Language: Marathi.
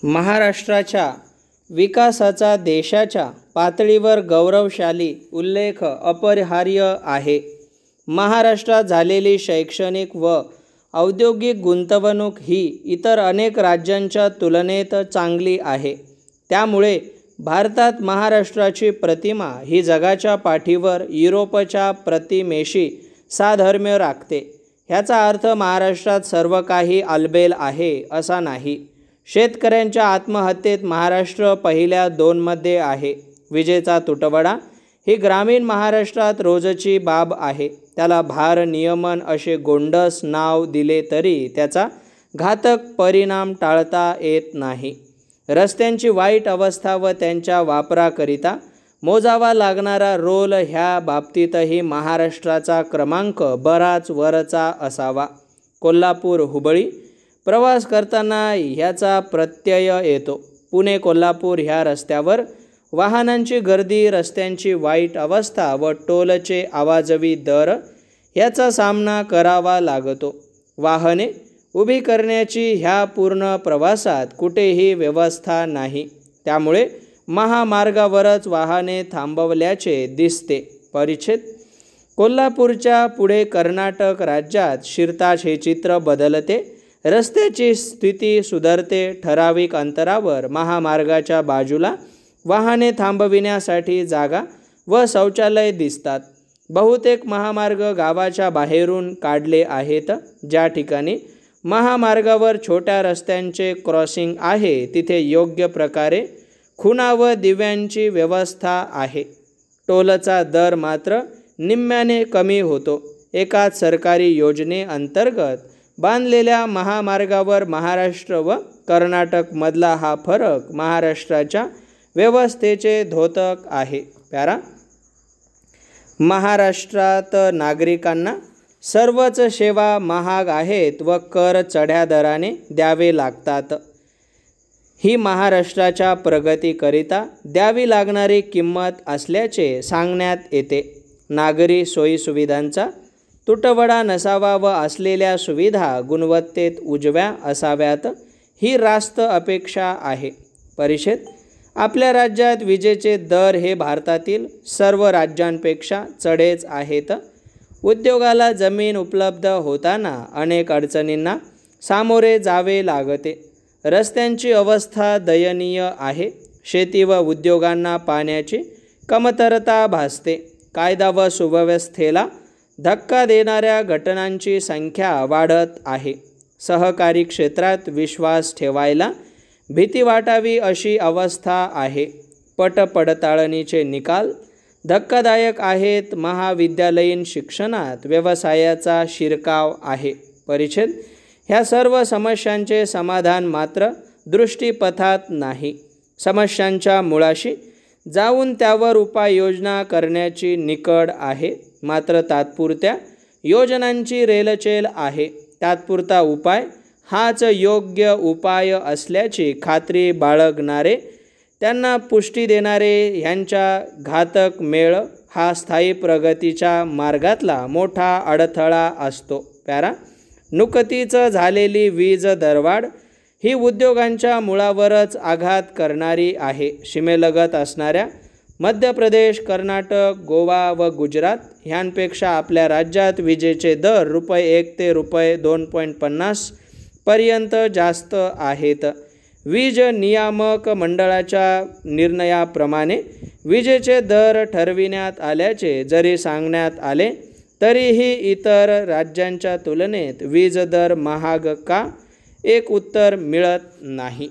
महाराष्ट्राच्या विकासाचा देशाच्या पातळीवर गौरवशाली उल्लेख अपरिहार्य आहे. महाराष्ट्रात झालेली शैक्षणिक व औद्योगिक गुंतवणूक ही इतर अनेक राज्यांच्या तुलनेत चांगली आहे. त्यामुळे भारतात महाराष्ट्राची प्रतिमा ही जगाच्या पाठीवर युरोपच्या प्रतिमेशी साधर्म्य राखते. ह्याचा अर्थ महाराष्ट्रात सर्व काही आलबेल आहे असा नाही. शेतकऱ्यांच्या आत्महत्येत महाराष्ट्र पहिल्या 2मध्ये आहे. विजेचा तुटवडा ही ग्रामीण महाराष्ट्रात रोजची बाब आहे. त्याला भारनियमन असे गोंडस नाव दिले तरी त्याचा घातक परिणाम टाळता येत नाही. रस्त्यांची वाईट अवस्था व त्यांच्या वापराकरिता मोजावा लागणारा रोल ह्या बाबतीतही महाराष्ट्राचा क्रमांक बराच वरचा असावा. कोल्हापूर हुबळी प्रवास करताना ह्याचा प्रत्यय येतो. पुणे कोल्हापूर ह्या रस्त्यावर वाहनांची गर्दी, रस्त्यांची वाईट अवस्था व टोलचे आवाजवी दर ह्याचा सामना करावा लागतो. वाहने उभी करण्याची ह्या पूर्ण प्रवासात कुठेही व्यवस्था नाही. त्यामुळे महामार्गावरच वाहने थांबवल्याचे दिसते. परिच्छेद कोल्हापूरच्या पुढे कर्नाटक राज्यात शिरताच हे चित्र बदलते. रस्त्याची स्थिती सुधारते. ठराविक अंतरावर महामार्गाच्या बाजूला वाहने थांबविण्यासाठी जागा व शौचालय दिसतात. बहुतेक महामार्ग गावाच्या बाहेरून काढले आहेत. ज्या ठिकाणी महामार्गावर छोट्या रस्त्यांचे क्रॉसिंग आहे तिथे योग्य प्रकारे खुणा व दिव्यांची व्यवस्था आहे. टोलचा दर मात्र निम्म्याने कमी होतो. एकाच सरकारी योजनेअंतर्गत बांधलेल्या महामार्गावर महाराष्ट्र व कर्नाटकमधला हा फरक महाराष्ट्राच्या व्यवस्थेचे द्योतक आहे. पॅरा महाराष्ट्रात नागरिकांना सर्वच सेवा महाग आहेत व कर चढ्या दराने द्यावे लागतात. ही महाराष्ट्राच्या प्रगतीकरिता द्यावी लागणारी किंमत असल्याचे सांगण्यात येते. नागरी सोयीसुविधांचा तुटवडा नसावा व असलेल्या सुविधा गुणवत्तेत उजव्या असाव्यात ही रास्त अपेक्षा आहे. परिच्छेद आपल्या राज्यात विजेचे दर हे भारतातील सर्व राज्यांपेक्षा चढेच आहेत. उद्योगाला जमीन उपलब्ध होताना अनेक अडचणींना सामोरे जावे लागते. रस्त्यांची अवस्था दयनीय आहे. शेती व उद्योगांना पाण्याची कमतरता भासते. कायदा व सुव्यवस्थेला धक्का देणाऱ्या घटनांची संख्या वाढत आहे. सहकारी क्षेत्रात विश्वास ठेवायला भीती वाटावी अशी अवस्था आहे. पडताळणीचे निकाल धक्कादायक आहेत. महाविद्यालयीन शिक्षणात व्यवसायाचा शिरकाव आहे. परिच्छेद ह्या सर्व समस्यांचे समाधान मात्र दृष्टीपथात नाही. समस्यांच्या मुळाशी जाऊन त्यावर उपाययोजना करण्याची निकड आहे. मात्र तात्पुरत्या योजनांची रेलचेल आहे. तात्पुरता उपाय हाच योग्य उपाय असल्याची खात्री बाळगणारे, त्यांना पुष्टी देणारे ह्यांच्या घातक मेळ हा स्थायी प्रगतीच्या मार्गातला मोठा अडथळा असतो. पॅरा नुकतीच झालेली वीज दरवाढ ही उद्योगांच्या मुळावरच आघात करणारी आहे. सीमेलगत असणाऱ्या मध्य प्रदेश, कर्नाटक, गोवा व गुजरात ह्यांपेक्षा आपल्या राज्यात विजेचे दर ₹1 ते ₹2.50 पर्यंत जास्त आहेत. वीज नियामक मंडळाच्या निर्णयाप्रमाणे विजेचे दर ठरविण्यात आल्याचे जरी सांगण्यात आले तरीही इतर राज्यांच्या तुलनेत वीज दर महाग का, एक उत्तर मिळत नाही.